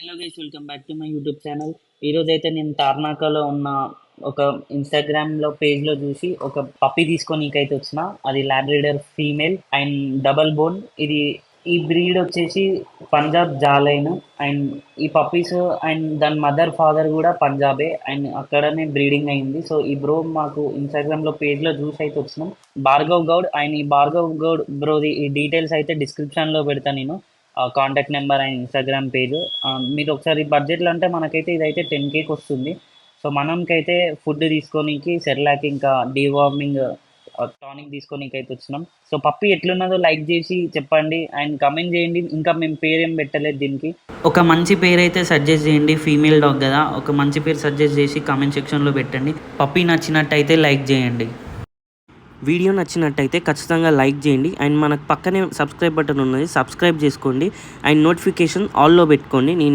Hello guys, welcome back to my YouTube channel. ఈరోజైతే నేను తార్నాకలో ఉన్న ఒక ఇన్స్టాగ్రామ్లో పేజ్లో చూసి ఒక పప్పి తీసుకోనీకైతే వచ్చిన. అది lab reader female and double bone. ఈ బ్రీడ్ వచ్చేసి పంజాబ్ జాలైన్. అండ్ ఈ పప్పీస్ అండ్ దాని మదర్ ఫాదర్ కూడా పంజాబే అండ్ అక్కడనే బ్రీడింగ్ అయింది. సో ఈ బ్రో మాకు ఇన్స్టాగ్రామ్లో పేజ్లో చూసి అయితే వచ్చినాం, భార్గవ్ గౌడ్. అండ్ ఈ భార్గవ్ గౌడ్ బ్రోది ఈ డీటెయిల్స్ అయితే డిస్క్రిప్షన్లో పెడతాను నేను, contact number and Instagram page. మీరు ఒకసారి బడ్జెట్లో అంటే మనకైతే ఇదైతే 10Kకి వస్తుంది. సో మనంకైతే ఫుడ్ తీసుకోనికి సెర్లాక్ ఇంకా డీవార్మింగ్ టానిక్ తీసుకోనికి అయితే వచ్చినాం. సో పప్పి ఎట్లున్నదో లైక్ చేసి చెప్పండి అండ్ కమెంట్ చేయండి. ఇంకా మేము పేరేం పెట్టలేదు దీనికి. ఒక మంచి పేరు అయితే సజెస్ట్ చేయండి, ఫీమేల్ డాగ్ కదా. ఒక మంచి పేరు సజెస్ట్ చేసి కామెంట్ సెక్షన్లో పెట్టండి. పప్పి నచ్చినట్టయితే లైక్ చేయండి. వీడియో నచ్చినట్టయితే ఖచ్చితంగా లైక్ చేయండి. అండ్ మనకు పక్కనే సబ్స్క్రైబ్ బటన్ ఉన్నది, సబ్స్క్రైబ్ చేసుకోండి. అండ్ నోటిఫికేషన్ ఆల్లో పెట్టుకోండి. నేను